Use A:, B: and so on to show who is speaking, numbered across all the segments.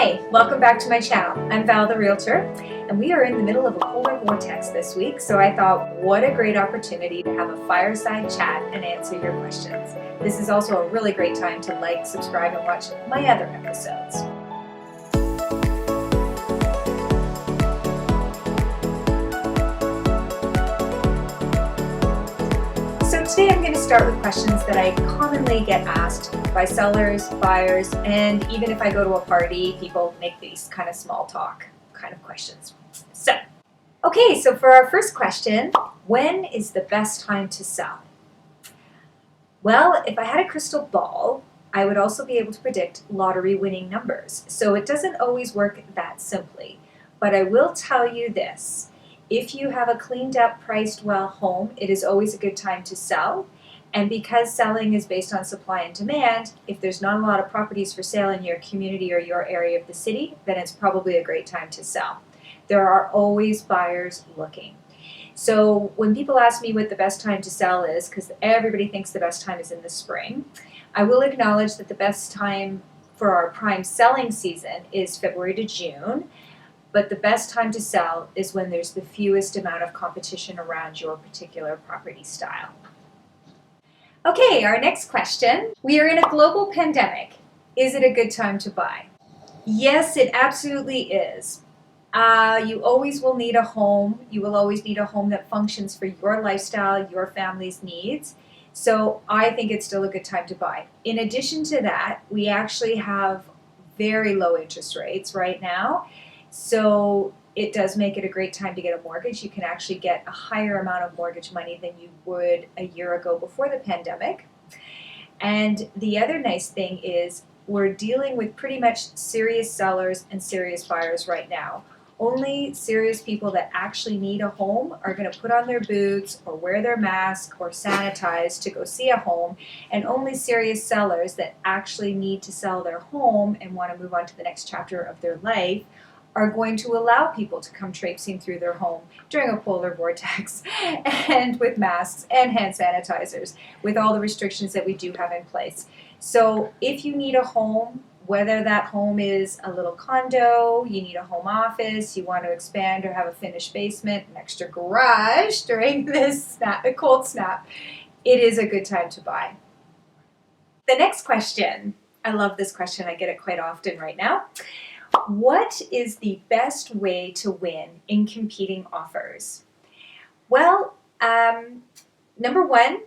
A: Hi, welcome back to my channel. I'm Val the Realtor, and we are in the middle of a polar vortex this week, so I thought what a great opportunity to have a fireside chat and answer your questions. This is also a really great time to like, subscribe, and watch my other episodes. So today I'm going to start with questions that I commonly get asked by sellers, buyers, and even if I go to a party, people make these kind of small talk kind of questions. So for our first question, when is the best time to sell? Well, if I had a crystal ball, I would also be able to predict lottery winning numbers. So it doesn't always work that simply, but I will tell you this. If you have a cleaned up, priced well home, it is always a good time to sell. And because selling is based on supply and demand, if there's not a lot of properties for sale in your community or your area of the city, then it's probably a great time to sell. There are always buyers looking. So when people ask me what the best time to sell is, because everybody thinks the best time is in the spring, I will acknowledge that the best time for our prime selling season is February to June. But the best time to sell is when there's the fewest amount of competition around your particular property style. Okay, our next question. We are in a global pandemic. Is it a good time to buy? Yes, it absolutely is. You always will need a home. You will always need a home that functions for your lifestyle, your family's needs. So I think it's still a good time to buy. In addition to that, we actually have very low interest rates right now. So it does make it a great time to get a mortgage. You can actually get a higher amount of mortgage money than you would a year ago before the pandemic. And the other nice thing is we're dealing with pretty much serious sellers and serious buyers right now. Only serious people that actually need a home are going to put on their boots or wear their mask or sanitize to go see a home. And only serious sellers that actually need to sell their home and want to move on to the next chapter of their life are going to allow people to come traipsing through their home during a polar vortex and with masks and hand sanitizers, with all the restrictions that we do have in place. So if you need a home, whether that home is a little condo, you need a home office, you want to expand or have a finished basement, an extra garage during this cold snap, it is a good time to buy. The next question, I love this question, I get it quite often right now. What is the best way to win in competing offers? Well, number one,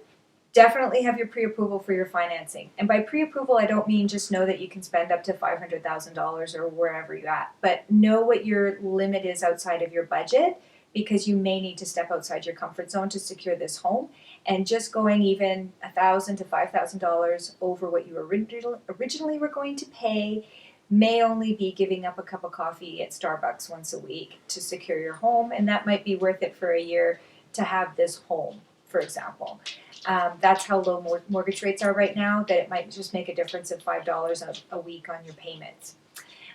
A: definitely have your pre-approval for your financing. And by pre-approval, I don't mean just know that you can spend up to $500,000 or wherever you're at, but know what your limit is outside of your budget, because you may need to step outside your comfort zone to secure this home. And just going even $1,000 to $5,000 over what you originally were going to pay may only be giving up a cup of coffee at Starbucks once a week to secure your home, and that might be worth it for a year to have this home, for example. That's how low mortgage rates are right now, that it might just make a difference of $5 a week on your payments.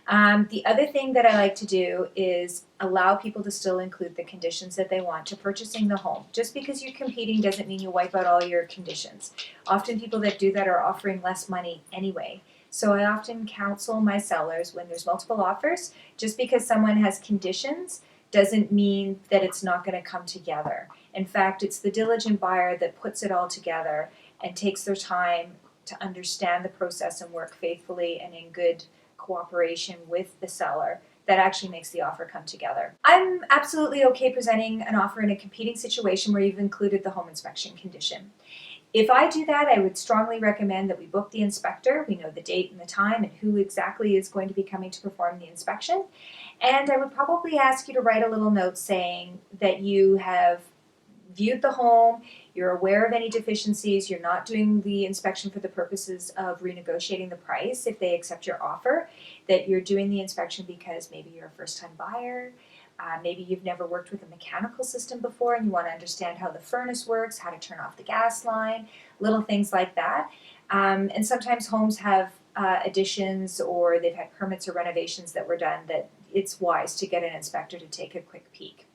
A: The other thing that I like to do is allow people to still include the conditions that they want to purchasing the home. Just because you're competing doesn't mean you wipe out all your conditions. Often people that do that are offering less money anyway. So I often counsel my sellers when there's multiple offers, just because someone has conditions doesn't mean that it's not going to come together. In fact, it's the diligent buyer that puts it all together and takes their time to understand the process and work faithfully and in good cooperation with the seller that actually makes the offer come together. I'm absolutely okay presenting an offer in a competing situation where you've included the home inspection condition. If I do that, I would strongly recommend that we book the inspector. We know the date and the time and who exactly is going to be coming to perform the inspection. And I would probably ask you to write a little note saying that you have viewed the home, you're aware of any deficiencies, you're not doing the inspection for the purposes of renegotiating the price if they accept your offer, that you're doing the inspection because maybe you're a first-time buyer, maybe you've never worked with a mechanical system before and you want to understand how the furnace works, how to turn off the gas line, little things like that. And sometimes homes have additions or they've had permits or renovations that were done that it's wise to get an inspector to take a quick peek.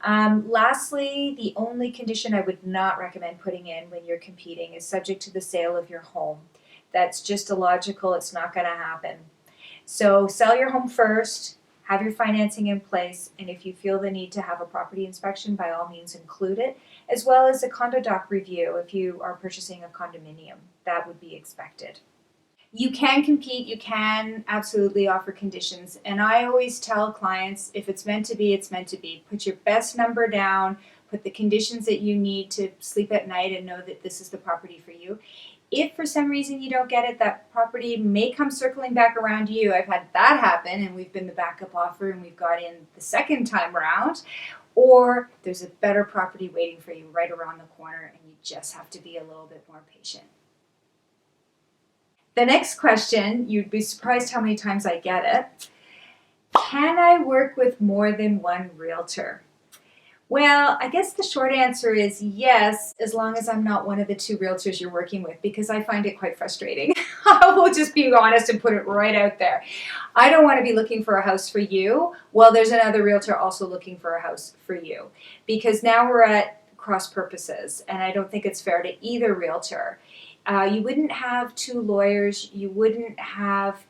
A: Lastly, the only condition I would not recommend putting in when you're competing is subject to the sale of your home. That's just illogical. It's not going to happen. So sell your home first, have your financing in place, and if you feel the need to have a property inspection, by all means include it, as well as a condo doc review if you are purchasing a condominium. That would be expected. You can compete, you can absolutely offer conditions, and I always tell clients, if it's meant to be, it's meant to be. Put your best number down, put the conditions that you need to sleep at night and know that this is the property for you. If for some reason you don't get it, that property may come circling back around you. I've had that happen, and we've been the backup offer and we've got in the second time around. Or there's a better property waiting for you right around the corner, and you just have to be a little bit more patient. The next question, you'd be surprised how many times I get it. Can I work with more than one realtor? Well, I guess the short answer is yes, as long as I'm not one of the two realtors you're working with, because I find it quite frustrating. I will just be honest and put it right out there. I don't want to be looking for a house for you while there's another realtor also looking for a house for you, because now we're at cross purposes, and I don't think it's fair to either realtor. You wouldn't have two lawyers, you wouldn't have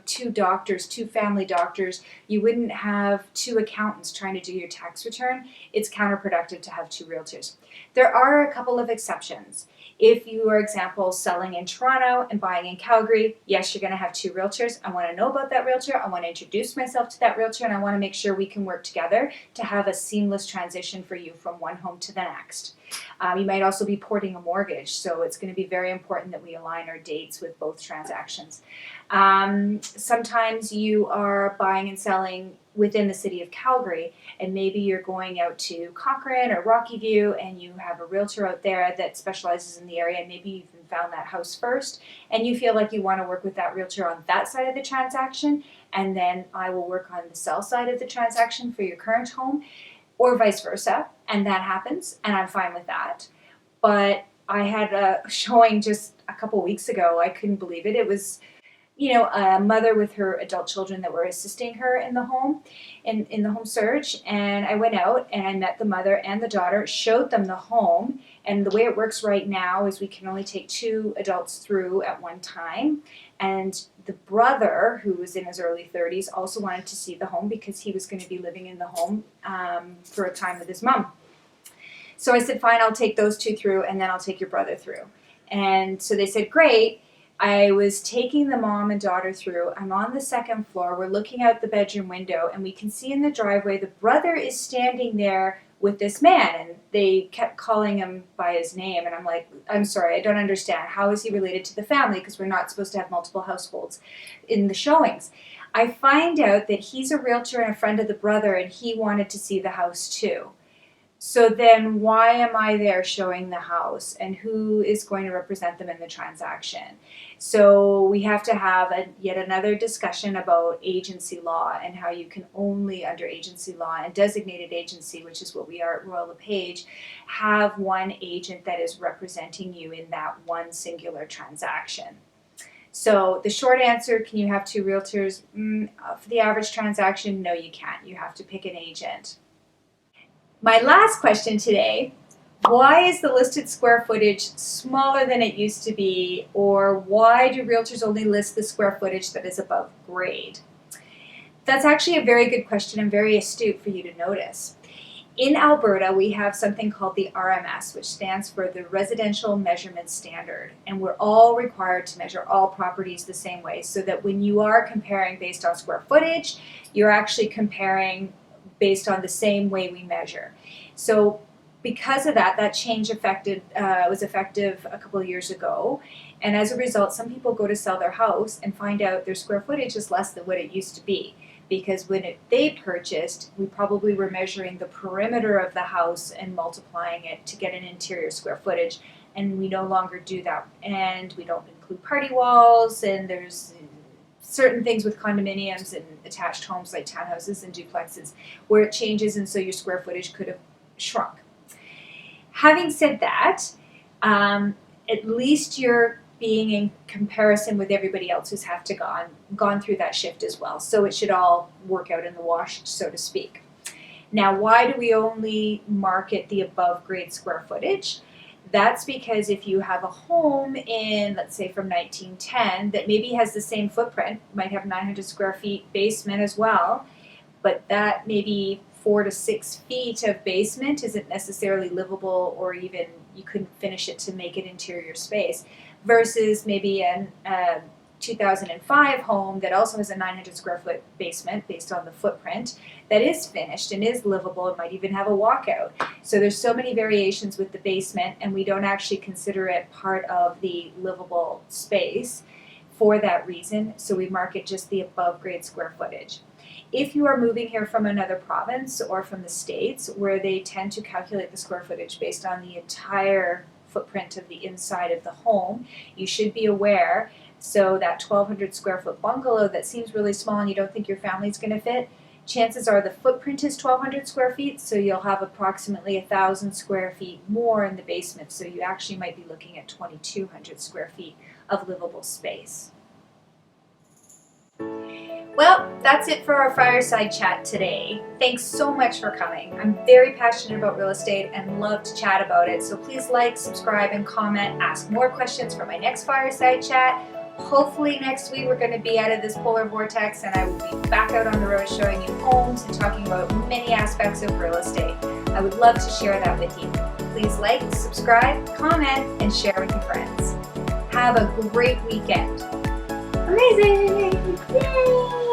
A: two doctors, two family doctors, you wouldn't have two accountants trying to do your tax return. It's counterproductive to have two realtors. There are a couple of exceptions. If you are, example, selling in Toronto and buying in Calgary, yes, you're going to have two realtors. I want to know about that realtor. I want to introduce myself to that realtor, and I want to make sure we can work together to have a seamless transition for you from one home to the next. You might also be porting a mortgage, so it's going to be very important that we align our dates with both transactions. Sometimes you are buying and selling within the city of Calgary, and maybe you're going out to Cochrane or Rocky View, and you have a realtor out there that specializes in the area, and maybe you've even found that house first, and you feel like you want to work with that realtor on that side of the transaction, and then I will work on the sell side of the transaction for your current home, or vice versa, and that happens, and I'm fine with that. But I had a showing just a couple weeks ago. I couldn't believe it. It was a mother with her adult children that were assisting her in the home, in the home search. And I went out and I met the mother and the daughter, showed them the home. And the way it works right now is we can only take two adults through at one time. And the brother, who was in his early 30s, also wanted to see the home because he was going to be living in the home for a time with his mom. So I said, fine, I'll take those two through, and then I'll take your brother through. And so they said, great. I was taking the mom and daughter through. I'm on the second floor. We're looking out the bedroom window, and we can see in the driveway the brother is standing there with this man, and they kept calling him by his name. And I'm like, I'm sorry, I don't understand. How is he related to the family? Because we're not supposed to have multiple households in the showings. I find out that he's a realtor and a friend of the brother, and he wanted to see the house too. So then why am I there showing the house, and who is going to represent them in the transaction? So we have to have yet another discussion about agency law and how you can only, under agency law and designated agency, which is what we are at Royal LePage, have one agent that is representing you in that one singular transaction. So the short answer, can you have two realtors? For the average transaction, no, you can't. You have to pick an agent. My last question today, why is the listed square footage smaller than it used to be, or why do realtors only list the square footage that is above grade? That's actually a very good question and very astute for you to notice. In Alberta, we have something called the RMS, which stands for the Residential Measurement Standard, and we're all required to measure all properties the same way, so that when you are comparing based on square footage, you're actually comparing based on the same way we measure. So because of that, that change was effective a couple of years ago. And as a result, some people go to sell their house and find out their square footage is less than what it used to be. Because when they purchased, we probably were measuring the perimeter of the house and multiplying it to get an interior square footage. And we no longer do that. And we don't include party walls, and there's certain things with condominiums and attached homes like townhouses and duplexes where it changes, and so your square footage could have shrunk. Having said that, at least you're being in comparison with everybody else who's gone through that shift as well. So it should all work out in the wash, so to speak. Now, why do we only market the above grade square footage? That's because if you have a home in, let's say, from 1910 that maybe has the same footprint, might have 900 square feet basement as well, but that maybe 4 to 6 feet of basement isn't necessarily livable, or even you couldn't finish it to make it interior space, versus maybe an 2005 home that also has a 900 square foot basement based on the footprint that is finished and is livable. It might even have a walkout. So there's so many variations with the basement, and we don't actually consider it part of the livable space for that reason. So we mark it just the above grade square footage. If you are moving here from another province or from the States, where they tend to calculate the square footage based on the entire footprint of the inside of the home, you should be aware. So that 1,200 square foot bungalow that seems really small and you don't think your family's going to fit, chances are the footprint is 1,200 square feet, so you'll have approximately 1,000 square feet more in the basement. So you actually might be looking at 2,200 square feet of livable space. Well, that's it for our fireside chat today. Thanks so much for coming. I'm very passionate about real estate and love to chat about it. So please like, subscribe, and comment. Ask more questions for my next fireside chat. Hopefully next week we're going to be out of this polar vortex and I will be back out on the road showing you homes and talking about many aspects of real estate. I would love to share that with you. Please like, subscribe, comment, and share with your friends. Have a great weekend.
B: Amazing! Yay!